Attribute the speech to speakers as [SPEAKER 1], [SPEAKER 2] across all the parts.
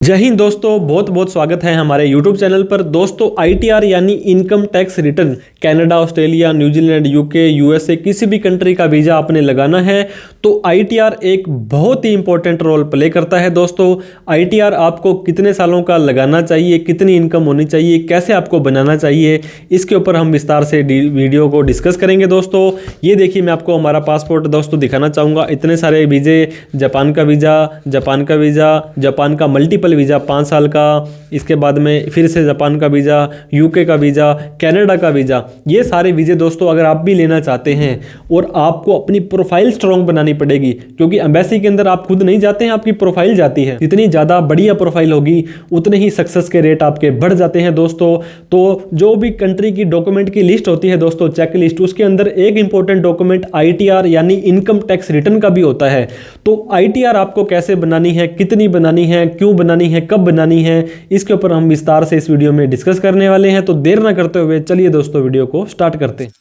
[SPEAKER 1] जय हिंद दोस्तों, बहुत बहुत स्वागत है हमारे YouTube चैनल पर। दोस्तों ITR यानी income tax return Canada, Australia, New Zealand, UK, USA किसी भी कंट्री का वीज़ा आपने लगाना है तो ITR एक बहुत ही इंपॉर्टेंट रोल प्ले करता है। दोस्तों ITR आपको कितने सालों का लगाना चाहिए, कितनी इनकम होनी चाहिए, कैसे आपको बनाना चाहिए, इसके ऊपर हम विस्तार से वीडियो को डिस्कस करेंगे। दोस्तों ये देखिए, मैं आपको हमारा पासपोर्ट दोस्तों दिखाना चाहूँगा। इतने सारे वीज़े, जापान का वीज़ा, जापान का मल्टीपल वीज़ा 5 साल का, इसके बाद में फिर से जापान का वीज़ा, यूके का वीज़ा, कनाडा का वीज़ा, ये सारे वीज़े दोस्तों अगर आप भी लेना चाहते हैं और आपको अपनी प्रोफाइल स्ट्रॉन्ग बनानी पड़ेगी, क्योंकि एम्बेसी के अंदर आप खुद नहीं जाते हैं, आपकी प्रोफाइल जाती है। जितनी ज़्यादा बढ़िया प्रोफाइल होगी उतने ही सक्सेस के रेट आपके बढ़ जाते हैं दोस्तों। तो जो भी कंट्री की डॉक्यूमेंट की लिस्ट होती है दोस्तों, चेक लिस्ट, उसके अंदर एक इंपॉर्टेंट डॉक्यूमेंट ITR यानी इनकम टैक्स रिटर्न का भी होता है। तो ITR आपको कैसे बनानी है, कितनी बनानी है, क्यों बनानी है, कब बनानी है, इसके ऊपर हम विस्तार से इस वीडियो में डिस्कस करने वाले हैं। तो देर ना करते हुए चलिए दोस्तों वीडियो को स्टार्ट करते हैं।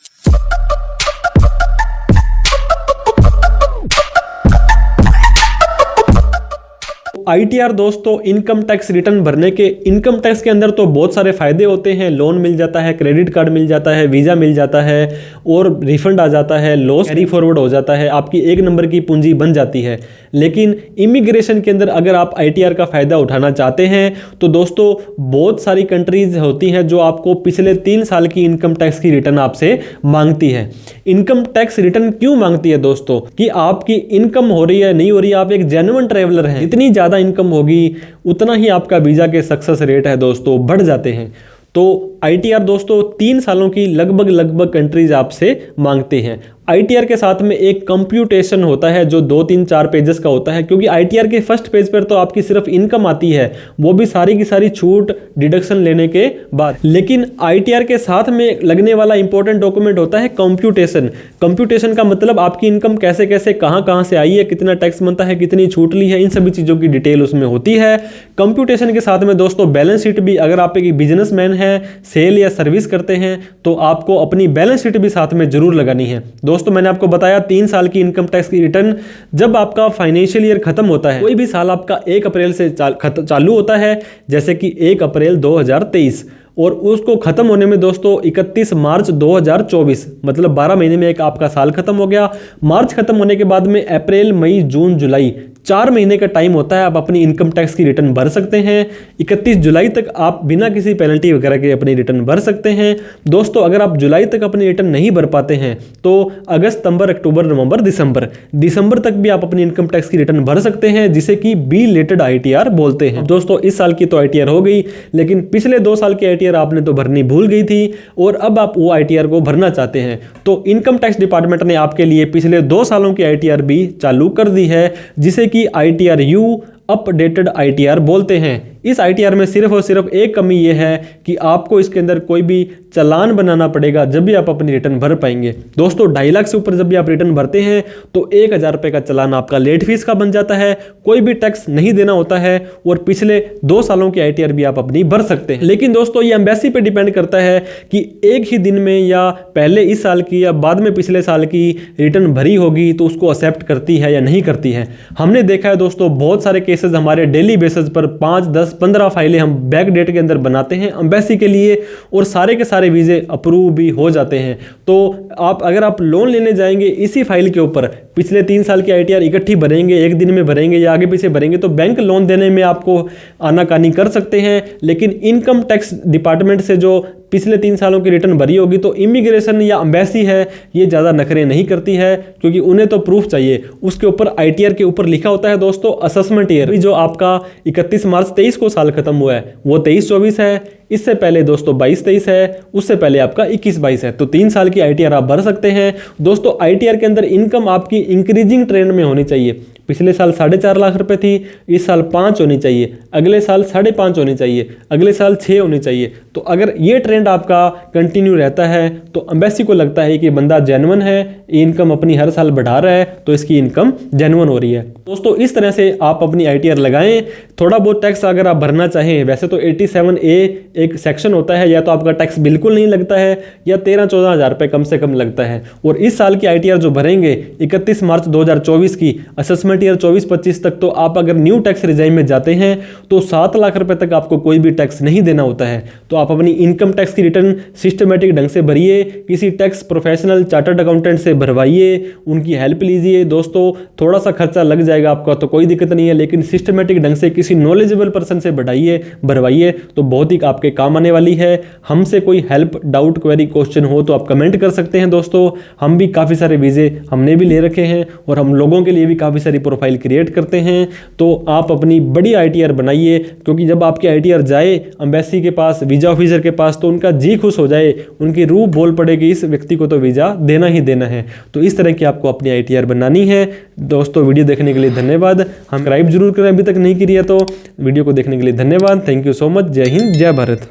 [SPEAKER 1] ITR दोस्तों इनकम टैक्स रिटर्न भरने के, इनकम टैक्स के अंदर तो बहुत सारे फायदे होते हैं। लोन मिल जाता है, क्रेडिट कार्ड मिल जाता है, वीज़ा मिल जाता है और रिफंड आ जाता है, लॉस कैरी फॉरवर्ड हो जाता है, आपकी एक नंबर की पूंजी बन जाती है। लेकिन इमिग्रेशन के अंदर अगर आप ITR का फ़ायदा उठाना चाहते हैं तो दोस्तों बहुत सारी कंट्रीज होती हैं जो आपको पिछले 3 साल की इनकम टैक्स की रिटर्न आपसे मांगती है। इनकम टैक्स रिटर्न क्यों मांगती है दोस्तों? कि आपकी इनकम हो रही है, नहीं हो रही है, आप एक जेन्युइन ट्रैवलर हैं। जितनी ज़्यादा इनकम होगी उतना ही आपका वीज़ा के सक्सेस रेट है दोस्तों बढ़ जाते हैं। तो ITR दोस्तों 3 सालों की लगभग कंट्रीज आपसे मांगते हैं। ITR के साथ में एक कंप्यूटेशन होता है जो 2, 3, 4 पेजेस का होता है, क्योंकि ITR के फर्स्ट पेज पर तो आपकी सिर्फ इनकम आती है, वो भी सारी की सारी छूट डिडक्शन लेने के बाद। लेकिन ITR के साथ में लगने वाला इंपॉर्टेंट डॉक्यूमेंट होता है कंप्यूटेशन। कंप्यूटेशन का मतलब आपकी इनकम कैसे कैसे कहाँ से आई है, कितना टैक्स बनता है, कितनी छूट ली है, इन सभी चीज़ों की डिटेल उसमें होती है। कंप्यूटेशन के साथ में दोस्तों बैलेंस शीट भी, अगर आप एक बिजनेसमैन हैं, सेल या सर्विस करते हैं तो आपको अपनी बैलेंस शीट भी साथ में जरूर लगानी है। दोस्तों मैंने आपको बताया 3 साल की इनकम टैक्स की रिटर्न जब आपका फाइनेंशियल ईयर खत्म होता है, कोई भी साल आपका 1 अप्रैल से चालू होता है, जैसे कि 1 अप्रैल 2023 और उसको खत्म होने में दोस्तों 31 मार्च 2024, मतलब 12 महीने में एक आपका साल खत्म हो गया। मार्च खत्म होने के बाद में अप्रैल, मई, जून, जुलाई 4 महीने का टाइम होता है, आप अपनी इनकम टैक्स की रिटर्न भर सकते हैं। 31 जुलाई तक आप बिना किसी पेनल्टी वगैरह के अपनी रिटर्न भर सकते हैं। दोस्तों अगर आप जुलाई तक अपनी रिटर्न नहीं भर पाते हैं तो अगस्त, सितंबर, अक्टूबर, नवंबर, दिसंबर तक भी आप अपनी इनकम टैक्स की रिटर्न भर सकते हैं, जिसे कि बिलेटेड ITR बोलते हैं। दोस्तों इस साल की तो ITR हो गई, लेकिन पिछले 2 साल की ITR आपने तो भरनी भूल गई थी और अब आप वो ITR को भरना चाहते हैं तो इनकम टैक्स डिपार्टमेंट ने आपके लिए पिछले 2 सालों की ITR भी चालू कर दी है, जिसे कि ITR-U अपडेटेड ITR बोलते हैं। इस ITR में सिर्फ और सिर्फ एक कमी यह है कि आपको इसके अंदर कोई भी चालान बनाना पड़ेगा जब भी आप अपनी रिटर्न भर पाएंगे। दोस्तों 2.5 लाख से ऊपर जब भी आप रिटर्न भरते हैं तो 1000 रुपये का चालान आपका लेट फीस का बन जाता है, कोई भी टैक्स नहीं देना होता है और पिछले 2 सालों की ITR भी आप अपनी भर सकते हैं। लेकिन दोस्तों ये एम्बेसी पे डिपेंड करता है कि एक ही दिन में या पहले इस साल की या बाद में पिछले साल की रिटर्न भरी होगी तो उसको एक्सेप्ट करती है या नहीं करती है। हमने देखा है दोस्तों बहुत सारे केसेस हमारे डेली बेसिस पर 5, 10, 15 फाइलें हम बैक डेट के अंदर बनाते हैं एम्बेसी के लिए और सारे के सारे वीज़े अप्रूव भी हो जाते हैं। तो अगर आप लोन लेने जाएंगे इसी फाइल के ऊपर, पिछले 3 साल की ITR इकट्ठी भरेंगे, एक दिन में भरेंगे या आगे पीछे भरेंगे तो बैंक लोन देने में आपको आनाकानी कर सकते हैं। लेकिन इनकम टैक्स डिपार्टमेंट से जो पिछले 3 सालों की रिटर्न भरी होगी तो इमिग्रेशन या एम्बेसी है ये ज़्यादा नखरे नहीं करती है, क्योंकि उन्हें तो प्रूफ चाहिए। उसके ऊपर ITR के ऊपर लिखा होता है दोस्तों असेसमेंट ईयर, जो आपका 31 मार्च 23 को साल खत्म हुआ है वो 23-24 है, इससे पहले दोस्तों 22-23 है, उससे पहले आपका 21-22 है। तो 3 साल की ITR आप भर सकते हैं। दोस्तों ITR के अंदर इनकम आपकी इंक्रीजिंग ट्रेंड में होनी चाहिए। पिछले साल 4.5 लाख रुपए थी, इस साल 5 होनी चाहिए, अगले साल 5.5 होनी चाहिए, अगले साल 6 होनी चाहिए। तो अगर ये ट्रेंड आपका कंटिन्यू रहता है तो एम्बेसी को लगता है कि बंदा जेन्युइन है, इनकम अपनी हर साल बढ़ा रहा है तो इसकी इनकम जेन्युइन हो रही है। दोस्तों इस तरह से आप अपनी ITR लगाएं। थोड़ा बहुत टैक्स अगर आप भरना चाहें, वैसे तो 87A एक सेक्शन होता है, या तो आपका टैक्स बिल्कुल नहीं लगता है या 13-14 हज़ार रुपये कम से कम लगता है। और इस साल की ITR जो भरेंगे 31 मार्च 2024 की असेसमेंट फाइनल ईयर 24-25 तक तो आप अगर न्यू टैक्स रिजाइम में जाते हैं तो 7 लाख रुपए तक आपको कोई भी टैक्स नहीं देना होता है। तो आप अपनी इनकम टैक्स की रिटर्न सिस्टमेटिक ढंग से भरिए, किसी टैक्स प्रोफेशनल चार्टर्ड अकाउंटेंट से भरवाइए, उनकी हेल्प लीजिए। दोस्तों थोड़ा सा खर्चा लग जाएगा आपका तो कोई दिक्कत नहीं है, लेकिन सिस्टमेटिक ढंग से किसी नॉलेजेबल पर्सन से भरवाइए तो बहुत ही आपके काम आने वाली है। हमसे कोई हेल्प, डाउट, क्वेरी, क्वेश्चन हो तो आप कमेंट कर सकते हैं। दोस्तों हम भी काफ़ी सारे वीज़े हमने भी ले रखे हैं और हम लोगों के लिए भी काफ़ी सारी प्रोफाइल क्रिएट करते हैं। तो आप अपनी बड़ी ITR बनाइए, क्योंकि जब आपकी ITR जाए एम्बेसी के पास, वीज़ा ऑफिसर के पास, तो उनका जी खुश हो जाए, उनकी रूह बोल पड़ेगी इस व्यक्ति को तो वीज़ा देना ही देना है। तो इस तरह की आपको अपनी ITR बनानी है। दोस्तों वीडियो देखने के लिए धन्यवाद। हम सब्सक्राइब जरूर करें अभी तक नहीं किया तो। वीडियो को देखने के लिए धन्यवाद। Thank you so much. जय हिंद, जय भारत।